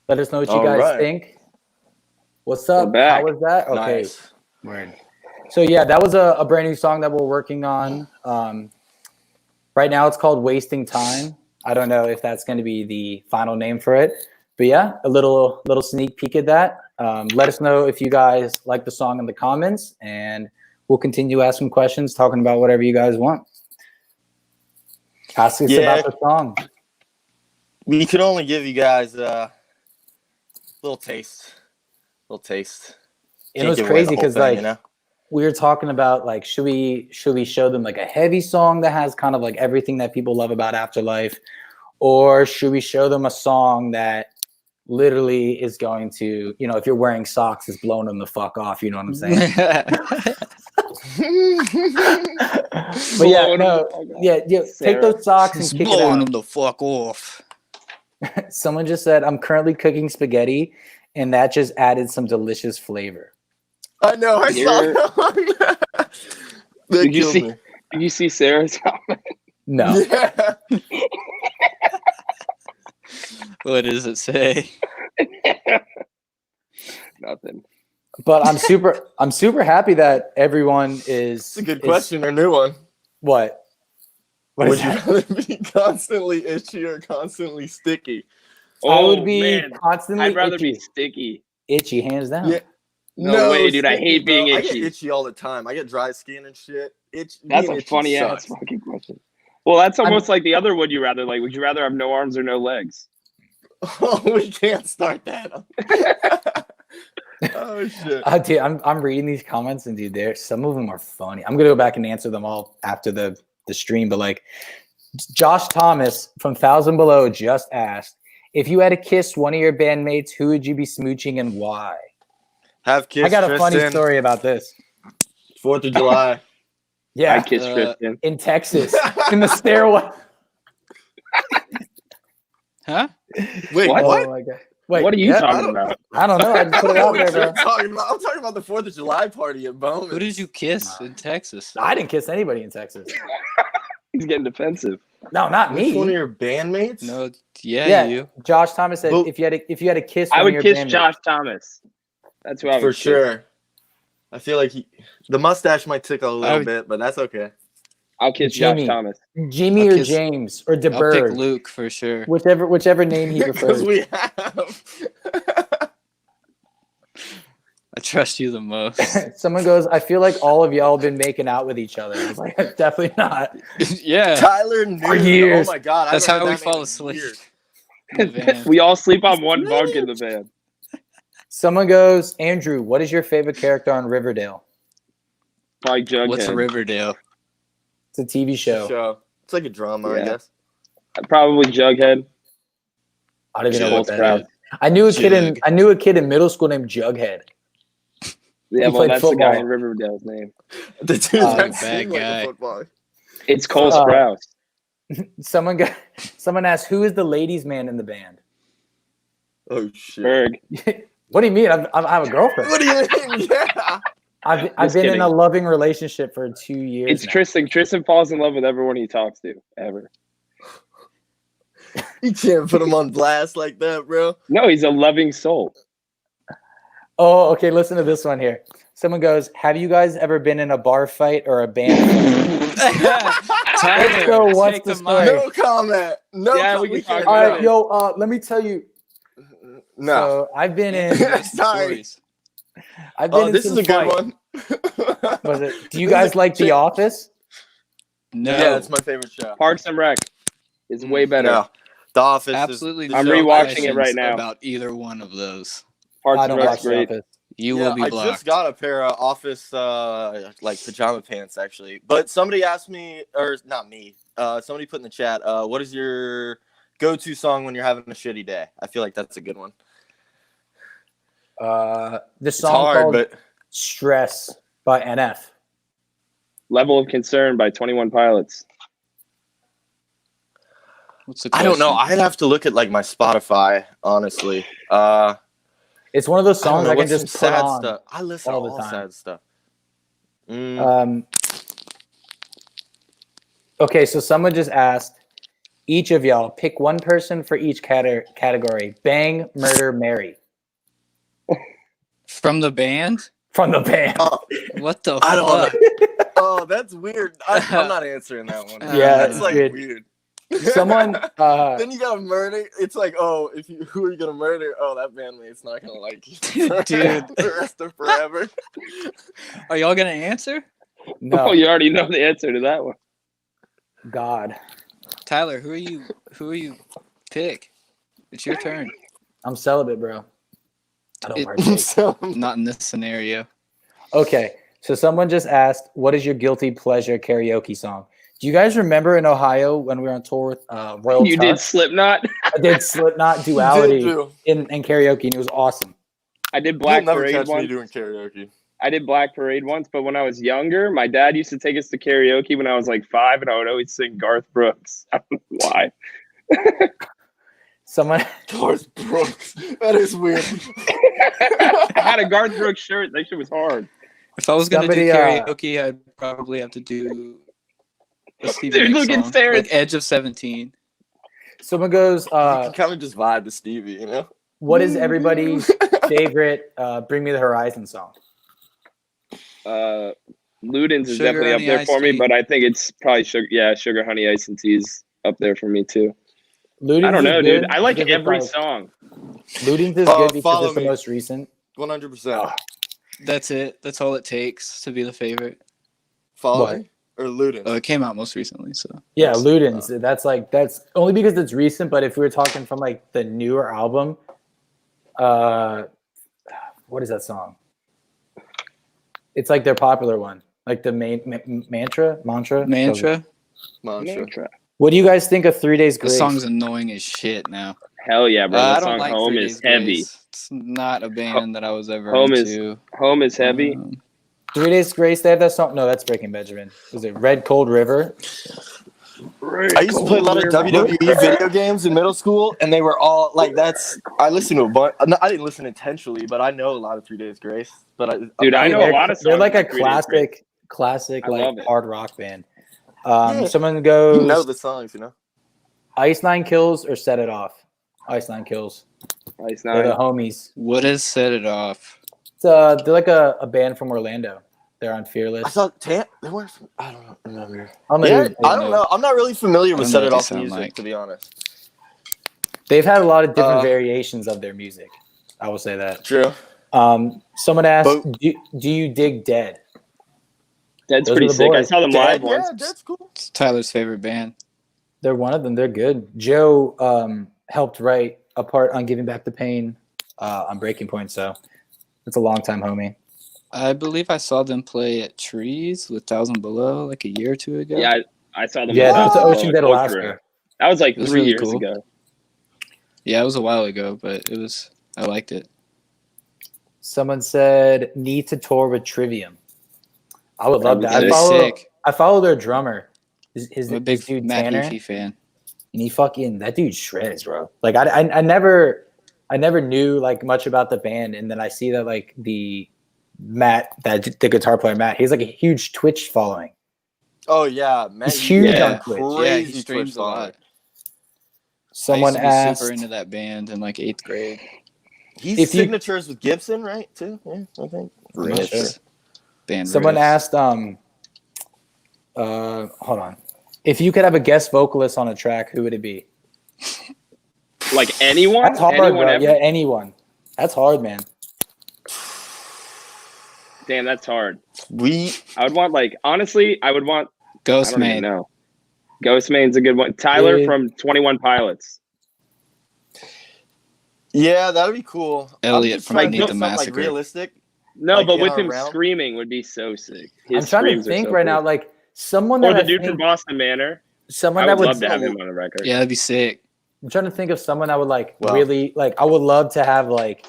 Let us know what you All guys right. think. What's up? We're back. How was that? Okay. Nice. Word. So yeah, that was a brand new song that we're working on. Right now it's called Wasting Time. I don't know if that's going to be the final name for it, but yeah, a little sneak peek at that. Let us know if you guys like the song in the comments, and we'll continue asking questions, talking about whatever you guys want. Ask us Yeah. about the song. We could only give you guys a little taste. It Can't was give away the crazy whole because thing, like you know? we were talking about like should we show them like a heavy song that has kind of like everything that people love about Afterlife, or should we show them a song that literally is going to, you know, if you're wearing socks, is blowing them the fuck off, you know what I'm saying? But yeah, Blowing no, them the fuck off. yeah, take Sarah. those socks and Just kick it blowing out. them the fuck off. Someone just said I'm currently cooking spaghetti, and that just added some delicious flavor. I know, I saw You're- that one. That Did you killed see? me. Did you see Sarah's comment? No, Yeah. What does it say? Nothing. but I'm super happy that everyone is. It's a good question, a new one. What? What Would is you that? rather be constantly itchy or constantly sticky? I Oh, would be man. constantly I'd rather itchy. be sticky. Itchy, hands down. Yeah. No way, dude. I sticky, hate being bro. I get itchy. itchy all the time. I get dry skin and shit. That's Being a itchy funny ass sucks. fucking question. Well, that's almost like the other would you rather. Like, would you rather have no arms or no legs? Oh, we can't start that. Oh shit. Dude, I'm reading these comments and dude, some of them are funny. I'm gonna go back and answer them all after the stream, but like Josh Thomas from Thousand Below just asked, if you had to kiss one of your bandmates, who would you be smooching and why? Have kiss I got a Tristan. funny story about this. 4th of July. Yeah, I kiss Tristan. in Texas, in the stairwell. Huh? Wait, What? what? Oh my god! Wait, What are you yeah, talking about? I don't know. I just put it out there, bro. I'm talking about the 4th of July party at Bowman. Who did you kiss in Texas? I didn't kiss anybody in Texas. He's getting defensive. No, not Which one of me. your bandmates? No, yeah, Yeah, you. Josh Thomas said But- if you had to kiss, I one would of your kiss bandmates. Josh Thomas. That's who I would For kiss. sure. I feel like the mustache might tickle a I little would- bit, but that's okay. I'll kiss Jimmy. Josh Thomas. Jimmy I'll or kiss- James or I'll pick DeBerg, Luke for sure. whichever name he Because prefers. we have. I trust you the most. Someone goes, I feel like all of y'all have been making out with each other. I was like, definitely not. yeah. Tyler Newton. For years. Oh my god. I That's haven't how heard we that name fall in asleep. years. in the van. We all sleep on one bunk in the van. Someone goes, Andrew, what is your favorite character on Riverdale? Probably Jughead. What's Riverdale? It's a TV show. It's like a drama, I Yeah. guess. Probably Jughead. I don't even know Jug, what that Sprout. is. I knew a Jug. kid in middle school named Jughead. Yeah, He well, played that's the football. guy in Riverdale's name. The dude Oh, that bad seemed like guy. a footballer. It's Cole Uh, Sprouse. Someone asked, who is the ladies' man in the band? Oh shit. Berg. What do you mean? I have a girlfriend. What do you mean? Yeah. I've Just been in kidding. a loving relationship for 2 years. It's now. Tristan. Tristan falls in love with everyone he talks to, ever. You can't put him on blast like that, bro. No, he's a loving soul. Oh, okay. Listen to this one here. Someone goes, have you guys ever been in a bar fight or a band fight? Tyler, go, what's take the the story? mic. No comment. No Yeah, comment. we can talk All about right, it. yo, let me tell you. No. So I've been in. Sorry. I've been Oh, in this is some a good fights. one. Was it? Do you guys like The Office? No, Yeah, it's my favorite show. Parks and Rec is way better. No. The Office. absolutely. Is no I'm the show. rewatching it right questions now. about either one of those. Parks I and don't Rec's watch The great. Office. You Yeah, will be I blocked. just got a pair of Office like pajama pants actually. But somebody asked me, or not me. Somebody put in the chat. What is your go-to song when you're having a shitty day? I feel like that's a good one. The It's song hard, called but "Stress" by NF. Level of Concern by 21 Pilots. What's the I don't know. question? I'd have to look at like my Spotify, honestly. It's one of those I don't songs know, I can what's just some put sad on. stuff. I listen all to the all time. sad stuff. Okay, so someone just asked, each of y'all pick one person for each category: bang, murder, marry. From the band? From the band. What the I don't fuck? know. Oh, that's weird. I'm not answering that one. Yeah, that's it's like weird. weird. Someone, Then you gotta murder. It's like, oh, who are you gonna murder? Oh, that bandmate's not gonna like you, Dude. the rest of forever. Are y'all gonna answer? no, Oh, you already know the answer to that one. God, Tyler, who are you pick? It's your turn. I'm celibate, bro. I don't It- partake. So, Not in this scenario. Okay, so someone just asked, what is your guilty pleasure karaoke song? Do you guys remember in Ohio when we were on tour with Royal You Tuck? did Slipknot. I did Slipknot you Duality did do. in karaoke, and it was awesome. I did You'll Black never Parade catch me once. doing karaoke. I did Black Parade once, but when I was younger, my dad used to take us to karaoke when I was like 5, and I would always sing Garth Brooks. I don't know why. Someone, Garth Brooks. That is weird. I had a Garth Brooks shirt. That shit was hard. If I was gonna Somebody, do karaoke, I'd probably have to do a Stevie Dude, Nicks look at song, Sarah. like Edge of 17. someone goes, You can kind of just vibe to Stevie, you know? what is everybody's favorite Bring Me the Horizon song? Ludens is Sugar, definitely up honey, there iced for me, tea. but I think it's probably sugar, honey, ice, and tea's up there for me too. Ludens I don't is know, good dude. I like because it's every like- song. Ludens is good because Follow it's the me. most recent. 100%. That's it. That's all it takes to be the favorite. Follow What? me or Ludens? Oh, it came out most recently, so Yeah, Ludens. That's only because it's recent. But if we were talking from like the newer album, what is that song? It's like their popular one, like the main mantra. Mantra. Mantra. What do you guys think of 3 Days The Grace? song's annoying as shit now. Hell yeah, bro. I That don't song like Home 3 is Days heavy. Grace. It's not a band that I was ever Home into. is heavy. 3 Days Grace. They have that song. No, that's Breaking Benjamin. Was it Red Cold River? I used to play a lot of WWE video games in middle school, and they were all like, I listened to a bunch. I didn't listen intentionally, but I know a lot of 3 Days Grace. But Dude, I know a they're- lot of songs. They're like a from 3 Days Grace. classic I love like it. hard rock band. Yeah. Someone goes you know the songs, you know. Ice Nine Kills or Set It Off. Ice Nine Kills. Ice They're the Nine. homies. What has set it off? They're like a band from Orlando. They're on Fearless. I thought they weren't. I don't remember. I don't know Yeah, who- I don't know. I'm not really familiar with I don't Set know It what Off they sound music, like. to be honest. They've had a lot of different Uh, variations of their music. I will say that. True. Someone asked, But- do you dig Dead? That's Those pretty are the sick. I boys. saw them live Yeah, once. that's cool. It's Tyler's favorite band. They're one of them. They're good. Joe helped write a part on Giving Back the Pain on Breaking Point, so it's a long time homie. I believe I saw them play at Trees with Thousand Below like a year or two ago. Yeah, I saw them. Yeah, live that's the at Ocean Dead, Culture. Alaska. That was like It was 3 really years cool. ago. Yeah, it was a while ago, but I liked it. Someone said, need to tour with Trivium. I would love that. That'd be sick. I follow their drummer. I'm a big His dude Matt Tanner. Heafy fan. And that dude shreds, bro. Like I never knew like much about the band, and then I see that like the guitar player Matt, he's like a huge Twitch following. Oh yeah, man. He's huge Yeah. on Twitch. Yeah, he Crazy streams Twitch a lot. following. Someone I used to be asked, super into that band in like 8th grade. He's If you- signatures with Gibson, right? Too. Yeah, I think. I'm not sure. Band someone riffs. asked, hold on, if you could have a guest vocalist on a track, who would it be? Like anyone? That's hard, anyone bro. ever? Yeah, anyone. That's hard, man. Damn, that's hard. We I would want honestly, I would want I Ghost don't even Main. know. Ghost Main's a good one. Tyler Dude. from 21 Pilots. Yeah, that'd be cool. Elliot I'm just from trying to Beneath think the of something, Massacre. Like realistic. No, Like, but in with our him realm? screaming would be so sick. His I'm trying to screams are think so right cool. now, like someone Or that the I dude think, from Boston Manor. someone I that would would. love to have him on a record. Yeah, that'd be sick. I'm trying to think of someone that would like Well- really like. I would love to have like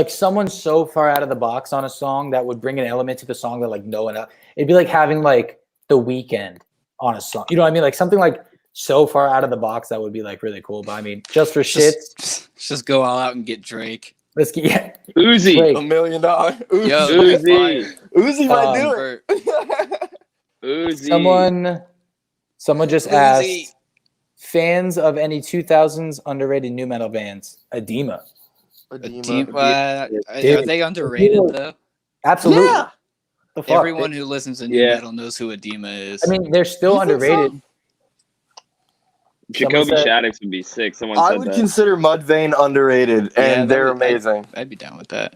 someone so far out of the box on a song that would bring an element to the song that like no one else. It'd be like having like The Weeknd on a song. You know what I mean? Like something like so far out of the box that would be like really cool. But I mean, just for shits, Just go all out and get Drake. let's get Uzi. Drake. $1 million. Uzi, Yo, Uzi. Uzi might do Vert. it. Uzi. Someone just asked, fans of any 2000s underrated new metal bands? Edema. Team, Edema. are Dude. they underrated though? Absolutely. Yeah. The fuck? Everyone who listens to new Yeah. metal knows who Edema is. I mean, they're still You think so? underrated. Jacoby Someone said- Shaddix would be sick. Someone I said would that. consider Mudvayne underrated, Yeah, and they're that'd be- amazing. I'd be down with that.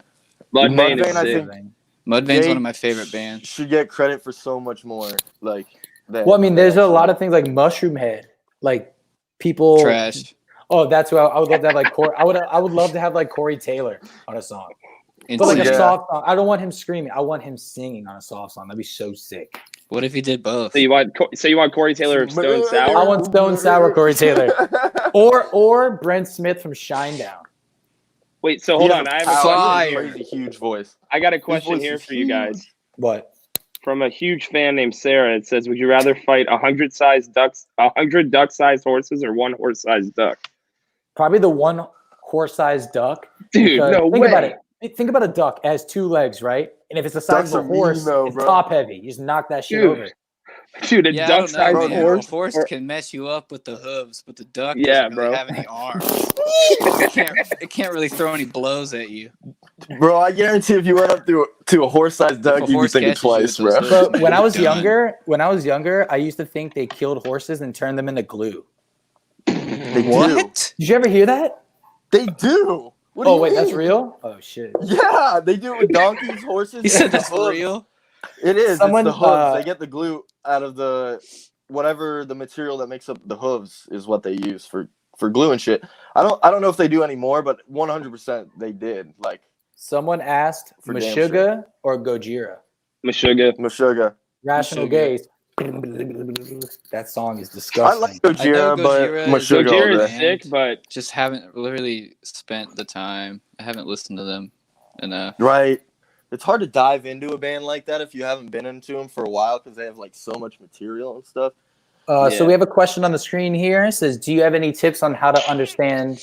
Mudvayne is Mudvayne, I sick. think- Mudvayne's They- one of my favorite bands. Should get credit for so much more. Like, Well, I mean, there's a lot of things like Mushroom Head, like people. Trash. Oh, that's who I would love to have. Like I would love to have like Corey Taylor on a song, but like Insane. a yeah. soft song. I don't want him screaming. I want him singing on a soft song. That'd be so sick. What if he did both? So you want Corey Taylor of Stone I Sour? want Stone Sour Corey Taylor, or Brent Smith from Shinedown. Wait, so hold on. I have a Fire. question. Crazy huge voice. I got a His question voice here is for you guys. What? From a huge fan named Sarah. It says, "Would you rather fight 100 duck-sized horses, or one horse-sized duck?" Probably the one horse-sized duck. Dude, because no think way. about it. Think about a duck. It has two legs, right? And if it's the size Ducks of are a mean, horse, though, it's bro. top heavy. You just knock that shit Dude. over. Dude, a Yeah, I duck don't know, sized man. horse. A horse or- can mess you up with the hooves, but the duck Yeah, doesn't really bro. have any arms. It can't really throw any blows at you. Bro, I guarantee if you went up to a horse-sized duck, If a you'd be horse thinking catches you twice, with those bro. hooves, But man, when I you're was done. younger, I used to think they killed horses and turned them into glue. They do. What? Did you ever hear that? They do. What do Oh you wait, that's mean? real? Oh shit. Yeah, they do it with donkeys, horses. You said and the that's hooves. real? It is. Someone, It's the hooves. They get the glue out of the whatever the material that makes up the hooves is what they use for glue and shit. I don't know if they do anymore, but 100% they did. Like Someone asked For damn Meshuggah or Gojira. Meshuggah. Meshuggah. Rational Meshuggah. Gaze. That song is I disgusting. like I know Gojira, but Gojira is- Meshuggah. all Gojira day. is sick, but Just haven't really spent the time. I haven't listened to them enough. Right. It's hard to dive into a band like that if you haven't been into them for a while because they have like so much material and stuff. So Yeah. we have a question on the screen here. It says, do you have any tips on how to understand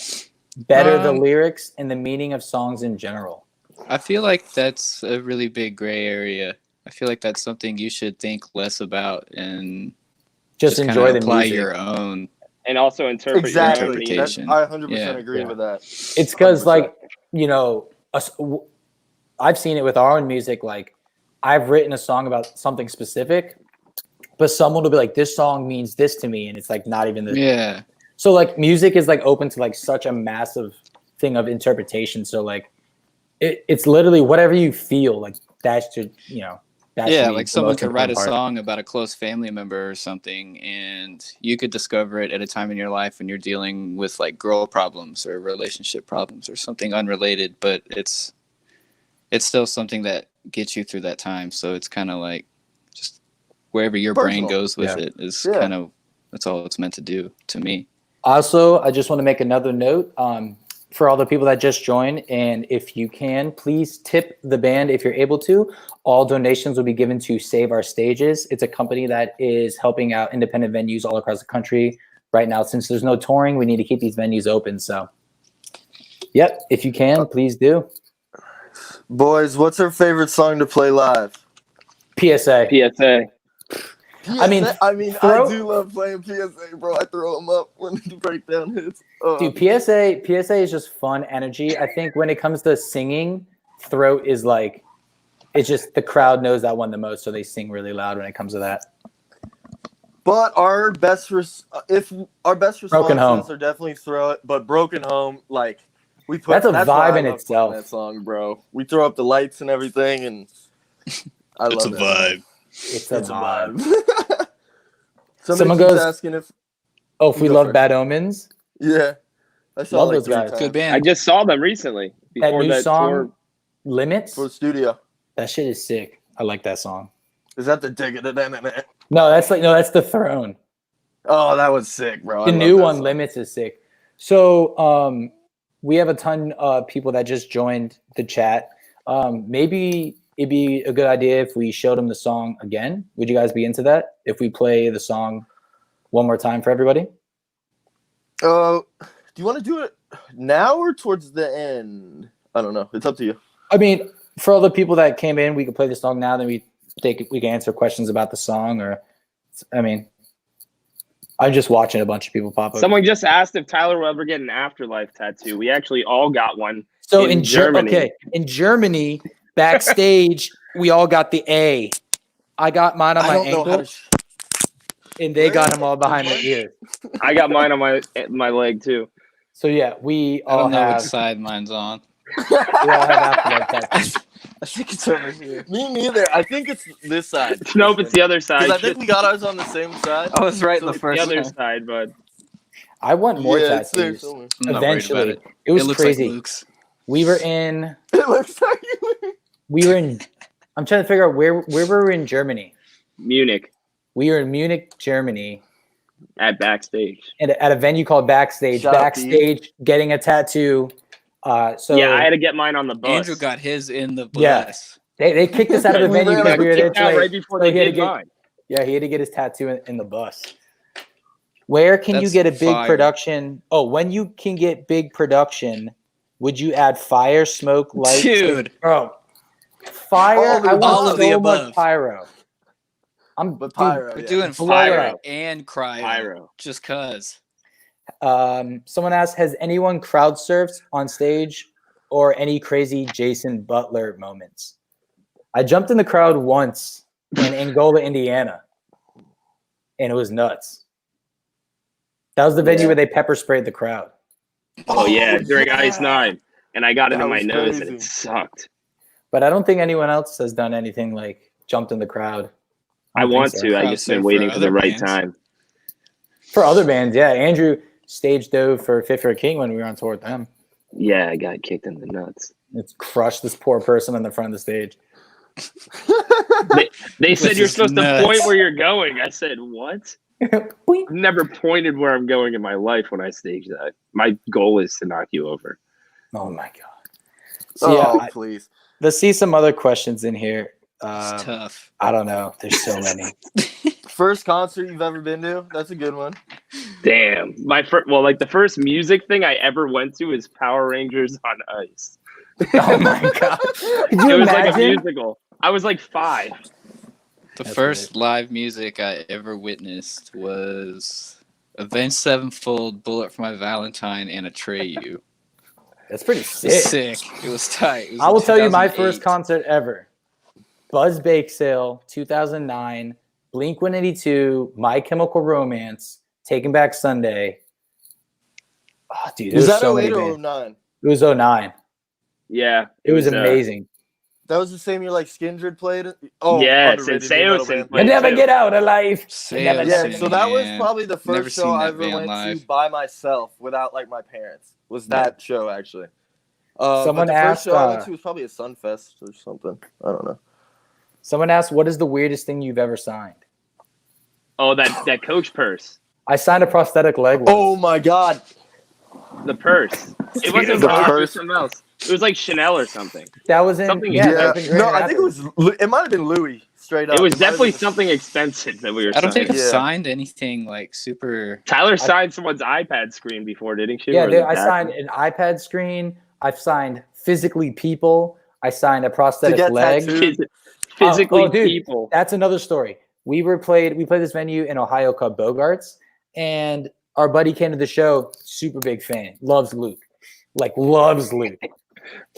better the lyrics and the meaning of songs in general? I feel like that's a really big gray area. I feel like that's something you should think less about and Just kinda enjoy the apply music. your own. and also interpret your Exactly. That's, interpretation. I 100% Yeah. agree Yeah. with that. It's because 100%. like, you know, I've seen it with our own music. Like I've written a song about something specific, but someone will be like, this song means this to me. And it's like not even the Yeah. So like music is like open to like such a massive thing of interpretation. So like it's literally whatever you feel like that should, you know, that Yeah, should be like the someone most could write a important part. song about a close family member or something, and you could discover it at a time in your life when you're dealing with like girl problems or relationship problems or something unrelated, but it's still something that gets you through that time. So it's kind of like just wherever your brain Personal. goes with Yeah. it is Yeah. kind of that's all it's meant to do to me. Also, I just want to make another note for all the people that just joined. And if you can, please tip the band if you're able to. All donations will be given to Save Our Stages. It's a company that is helping out independent venues all across the country right now. Since there's no touring, we need to keep these venues open. So, yep, if you can, please do. Boys, what's our favorite song to play live? PSA. PSA. I mean, I throw- do love playing PSA, bro. I throw them up when the breakdown hits. Dude, PSA is just fun energy. I think when it comes to singing, Throat is like, it's just the crowd knows that one the most, so they sing really loud when it comes to that. But our best Broken responses Home. are definitely Throw It, but Broken Home, like we put That's a why vibe I in love itself. playing that song, bro. We throw up the lights and everything, and I love that song. It's a It's a vibe. vibe. Somebody Someone keeps goes- asking if Oh, if we You go love first. Bad Omens, yeah. I saw Love like those 3 guys. times Good band. I just saw them recently that before new that song, tour. Limits, for the studio. that shit is sick. I like that song. Is that the dig it? No, that's the Throne. Oh, that was sick, bro. The new one, Limits, is sick. So we have a ton of people that just joined the chat. Maybe it'd be a good idea if we showed them the song again. Would you guys be into that? If we play the song one more time for everybody? Do you want to do it now or towards the end? I don't know. It's up to you. I mean, for all the people that came in, we could play the song now. Then we can answer questions about the song. Or, I mean, I'm just watching a bunch of people pop up. Someone just asked if Tyler will ever get an Afterlife tattoo. We actually all got one. So in in Germany, Germany. in Germany, backstage, we all got the A. I got mine on I my don't know how ankle, to. and they got them all behind their ears. I got mine on my leg too. So yeah, we I all don't know have which side mine's on. we all have Afterlife tattoos. I think it's over here. Me neither. I think it's this side. Nope, it's the other side. Because I think we got ours on the same side. I was right in So the it's first the other one. side, but I want more yeah, it's there tattoos. somewhere. I'm not worried Eventually, about it. it was looks crazy. like Luke's. We were in. It looks like you. We were in. I'm trying to figure out where were we in Germany. Munich We were in Munich, Germany, at backstage. and at a venue called Backstage. Shout out to you. Backstage, getting a tattoo. So Yeah, I had to get mine on the bus. Andrew got his in the bus. Yeah. they kicked us out of the We venue ran because out we were there kicked too out late. right before So they he had to did get- mine. Yeah, he had to get his tattoo in the bus. Where can you That's get a big fire. production? Oh, when you can get big production, would you add fire, smoke, light? Dude. Bro, fire. All I want of the so above. much pyro. But dude, pyro, We're yeah. doing Blow it fire up. and cryo. Pyro. Just cause. Someone asked, has anyone crowd surfed on stage or any crazy Jason Butler moments? I jumped in the crowd once in Angola, Indiana, and it was nuts. That was the venue Yeah. where they pepper sprayed the crowd. Oh yeah, during Ice 9, and I got That into my was nose and crazy. it sucked. But I don't think anyone else has done anything like jumped in the crowd. I don't think want so. to. I Crowd just been surf waiting for for the other right bands. time. For other bands, yeah. Andrew stage dove for Fit for a King when we were on tour with them. Yeah, I got kicked in the nuts. It's crushed this poor person on the front of the stage. They said With you're his supposed to nuts. point where you're going. I said, what? Boing. I've never pointed where I'm going in my life when I stage that. My goal is to knock you over. Oh my god. So yeah, Oh, please. let's see some other questions in here. It's tough. I don't know. There's so many. First concert you've ever been to? That's a good one. Damn. The first music thing I ever went to is Power Rangers on Ice. Oh my god. Could you It was like a imagine? musical. I was like 5. The That's first live music I ever witnessed was Avenged Sevenfold, Bullet for My Valentine, and Atreyu. That's pretty It sick. was sick. It was tight. It was I in will tell you my first 2008. concert ever. Buzz Bake Sale, 2009, Blink-182, My Chemical Romance, Taking Back Sunday. Oh, dude, Was there's that so many 08 or bands. 09? It was 09. Yeah. It was amazing. That was the same year like Skindred played? Oh, Yes, and underrated new metal Seosin band. You played never too. get out alive. Say Never it, Yeah, Never so that was man. probably the Never first seen show that I ever band went live. to by myself without like my parents. Was that show actually? But Someone the asked, first show I went to was probably a Sunfest or something. I don't know. Someone asked, what is the weirdest thing you've ever signed? Oh, that coach purse. I signed a prosthetic leg once. Oh my god. The purse. It wasn't The Coach, it was purse. something else. It was like Chanel or something. That was in Something- yeah, Yeah. that was in Grand No, I think it Rapids. was. It might have been Louis. Straight up. It was might have definitely been- something expensive that we were I don't think signing. I've Yeah. signed anything like super. Tyler signed someone's iPad screen before, didn't she? Yeah, Or dude, the I back- signed an iPad screen. I've signed physically people. I signed a to prosthetic get leg. tattooed. Physically Oh, dude. people. That's another story. We played this venue in Ohio called Bogarts, and our buddy came to the show, super big fan, loves Luke. Loves Luke.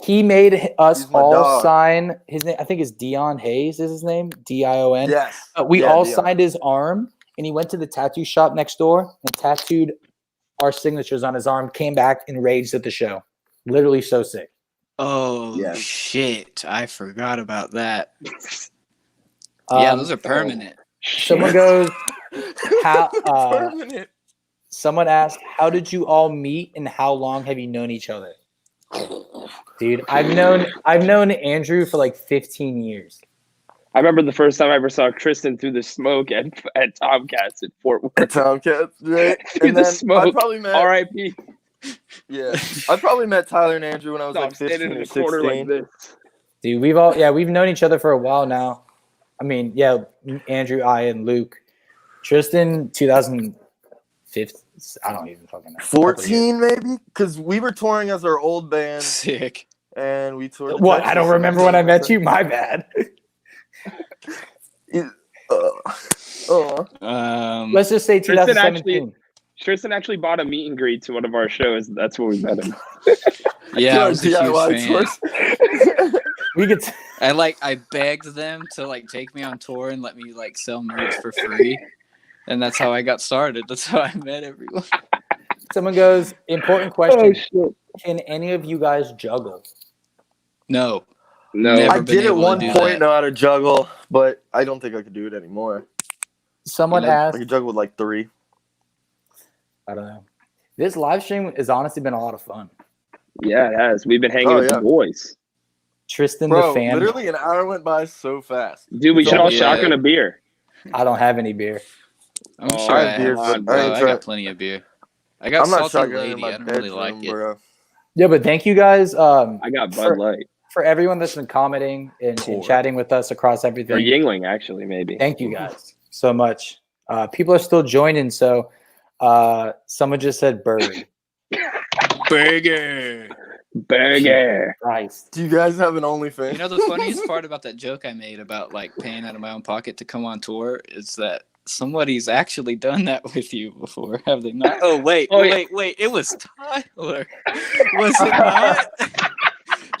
He made us He's my all dog. sign his name. I think it's Dion Hayes is his name. Dion. Yes. We Yeah, all Dion. signed his arm, and he went to the tattoo shop next door and tattooed our signatures on his arm. Came back enraged at the show. Literally so sick. Oh Yeah. shit! I forgot about that. Yeah, those are permanent. Someone goes, how? Permanent. Someone asked, "How did you all meet, and how long have you known each other?" Dude, I've known Andrew for like 15 years. I remember the first time I ever saw Kristen through the smoke at Tomcats at Fort Worth. Tomcats, right? Through And the then I smoke. probably met. R.I.P. Yeah, I probably met Tyler and Andrew when I was I'm like standing 15 in or the corner 16. like this. Dude, we've known each other for a while now. I mean, yeah, Andrew, I, and Luke. Tristan, 2015. I don't even fucking know. 14 maybe, because we were touring as our old band, Sick. and we toured. to What? Texas I don't and remember when I met everything. you. My bad. Let's just say Tristan 2017. Tristan actually bought a meet and greet to one of our shows. That's where we met him. Yeah, I was a huge DIY fan. tours. We could. I begged them to take me on tour and let me sell merch for free, and that's how I got started. That's how I met everyone. Someone goes, important question. shit. Can any of you guys juggle? No, No. Never I been did at able to one do point that. know how to juggle, but I don't think I could do it anymore. Someone I asked, could juggle with like 3. I don't know. This live stream has honestly been a lot of fun. Yeah, it has. We've been hanging Oh, with yeah. the boys. Tristan Bro, the fan. literally an hour went by so fast. Dude, we It's should all all- shotgun a beer. I don't have any beer. I'm Oh, sure I I have beers, have. but I ain't I tried- got plenty of beer. I got I'm not salty shotgunning in lady. my I don't bedroom, really like it. bro. Yeah, but thank you guys I got Bud Light. for everyone that's been commenting and Poor. chatting with us across Or everything. Yingling, actually, maybe. Thank you guys so much. People are still joining, so someone just said bird. Burger. Burger. Christ. Do you guys have an OnlyFans? You know, the funniest part about that joke I made about like paying out of my own pocket to come on tour is that somebody's actually done that with you before, have they not? Oh wait, it was Tyler. Was it not?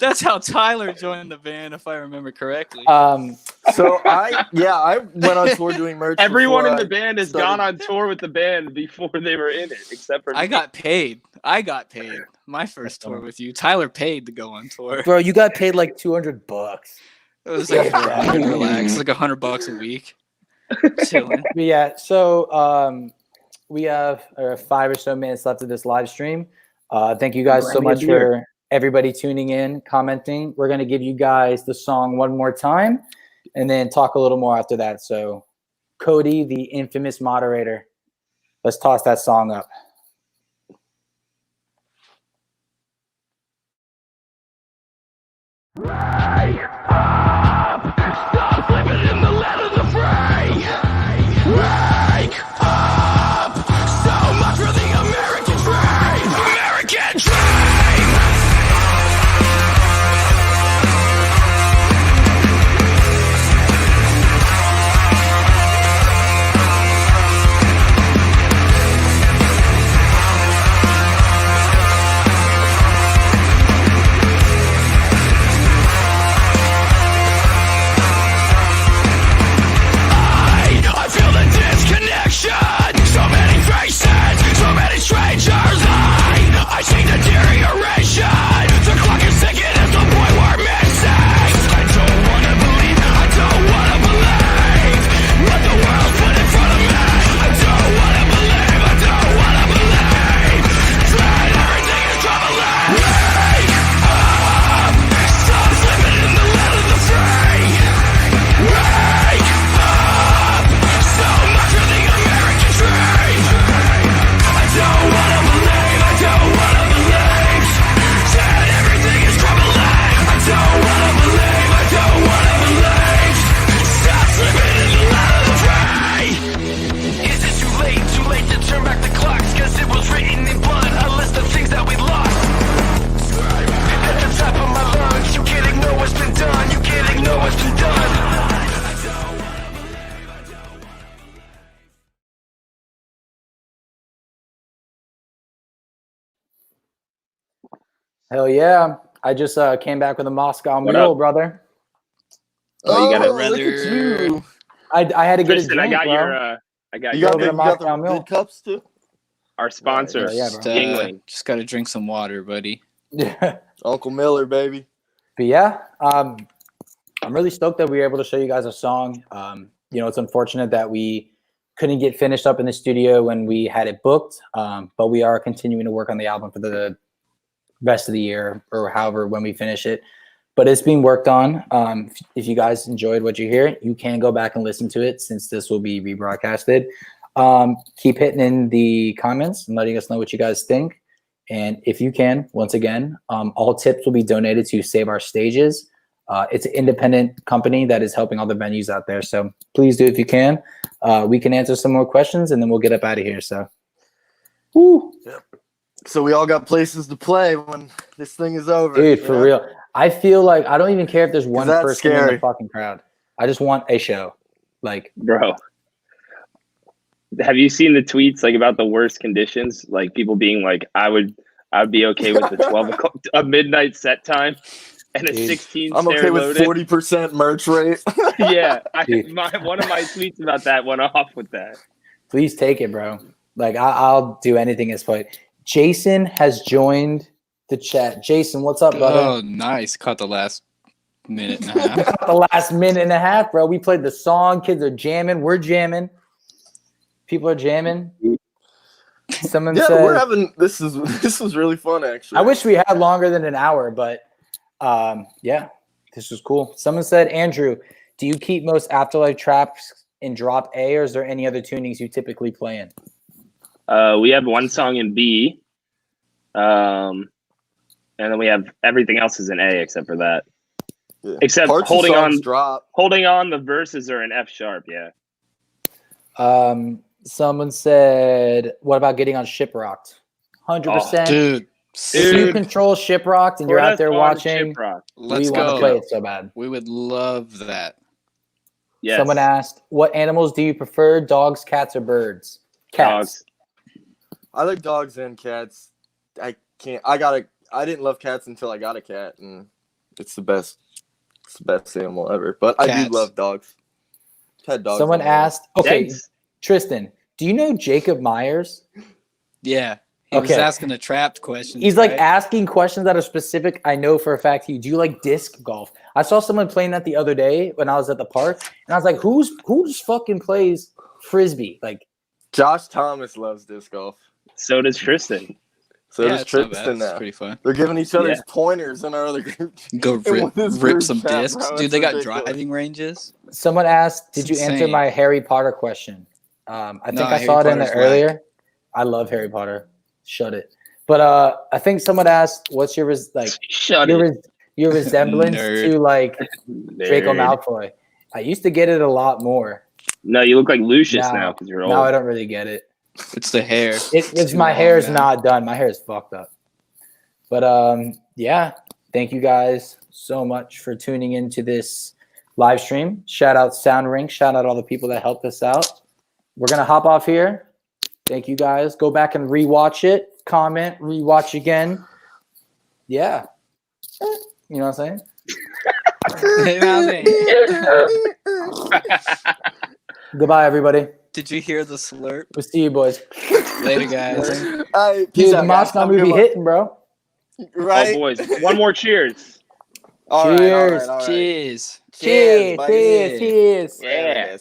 That's how Tyler joined the band, if I remember correctly. So I went on tour doing merch. Everyone in before the band has started. gone on tour with the band before they were in it, except for me. I got paid. My first tour with you. Tyler paid to go on tour. Bro, you got paid like $200. It was like relax, like $100 a week. Chilling. But yeah, so we have 5 or so minutes left of this live stream. Thank you guys so much for everybody tuning in, commenting. We're gonna give you guys the song one more time, and then talk a little more after that. So, Cody, the infamous moderator, let's toss that song up. Stop living in the land of the free. Wake up. So much for the American dream. American dream. I feel the disconnection. So many faces, so many strangers. I see the deterioration. The clock is ticking as the boy we're missing. I don't wanna believe, I don't wanna believe what the world's put in front of me. I don't wanna believe, I don't wanna believe that everything is troubling. Wake up, stop living in the land of the free. Wake up, so much for the American dream. I don't wanna believe, I don't wanna believe that everything is crumbling. I don't wanna believe, I don't wanna believe. Stop living in the land of the free. Is it too late to turn back the clocks? Cause it was written in blood, a list of things that we lost. At the top of my lungs, you can't ignore what's been done, you can't ignore what's been done. Hell yeah! I just came back with a Moscow What Mule, up? brother. Oh, you got it. look at you. I had to get Tristan, a drink, I got bro. your I got You your got, bit the, of you got the Moscow Mule. big cups too? our sponsor, Yeah, bro. Yingling. Just gotta drink some water, buddy. Yeah. Uncle Miller, baby. But yeah, I'm really stoked that we were able to show you guys a song. It's unfortunate that we couldn't get finished up in the studio when we had it booked, but we are continuing to work on the album for the rest of the year or however when we finish it. But it's being worked on. If you guys enjoyed what you hear, you can go back and listen to it since this will be rebroadcasted. Keep hitting in the comments and letting us know what you guys think. And if you can, once again, all tips will be donated to Save Our Stages. It's an independent company that is helping all the venues out there. So please do if you can. We can answer some more questions and then we'll get up out of here. So, woo. So we all got places to play when this thing is over. Dude, for real. I feel like I don't even care if there's one that's person in scary. the fucking crowd. I just want a show. Like, Bro. Have you seen the tweets like about the worst conditions? Like people being like, I'd be okay with the 12 o'clock a midnight set time and a Dude, 16 I'm snare okay with loaded. 40% merch rate. Yeah, Dude. one of my tweets about that went off with that. please take it, bro. Like, I'll do anything as fight. Jason has joined the chat. Jason, what's up, brother? Oh, nice. Caught the last minute and a half. The last minute and a half, bro. We played the song. Kids are jamming. We're jamming. People are jamming. Someone Yeah, said, we're having this was really fun actually. I wish we had longer than an hour, but yeah, this was cool. Someone said, Andrew, do you keep most Afterlife traps in drop A, or is there any other tunings you typically play in? We have one song in B, and then we have everything else is in A except for that. Yeah. Except Parts of holding songs on, drop. holding on. The verses are in F sharp. Yeah. Someone said, what about getting on Shiprocked? 100%. Dude, If you Dude, control Shiprocked and you're put out us there on watching, Shiprock. Let's we want to go. play it so bad. We would love that. Yes. Someone asked, what animals do you prefer, dogs, cats, or birds? Cats. Dogs. I like dogs and cats. I didn't love cats until I got a cat, and it's the best. It's the best animal ever. But I Cats. do love dogs. Had dogs. Someone in my life. asked, okay, Thanks. Tristan, do you know Jacob Myers? Yeah. He was Okay. asking a trapped question. He's like asking questions that are specific. I know for a fact. Do you like disc golf? I saw someone playing that the other day when I was at the park, and I was like, who just fucking plays frisbee? Like, Josh Thomas loves disc golf. So does Tristan. So does it's not bad. Tristan It's now. pretty fun. They're giving each other's Yeah. pointers in our other group. Go In this rip group some chat, discs. bro, Dude, it's they got ridiculous. driving ranges. someone asked, did you It's answer insane. my Harry Potter question? I think No, I Harry saw it in there Potter's earlier. whack. I love Harry Potter. Shut it. But I think someone asked, what's your Shut your, it. your resemblance Nerd. to like Draco Nerd. Malfoy? I used to get it a lot more. No, you look like Lucius Now- now because you're old. Now I don't really get it. It's the hair. It's too my long hair is now. not done. My hair is fucked up. But yeah, thank you guys so much for tuning into this live stream. Shout out Rink. Shout out all the people that helped us out. We're gonna hop off here. Thank you guys. Go back and rewatch it. Comment. Rewatch again. Yeah. You know what I'm saying? You know what I'm saying? Goodbye, everybody. Did you hear the slurp? We'll see you, boys. Later, guys. All right, peace Dude, the out, guys. Moscow Have a good movie one. hitting, bro. Right? Oh, boys. One more cheers. All right, all Cheers. right, all right. Cheers. Cheers, buddy. Cheers. Whatever it Yeah. is.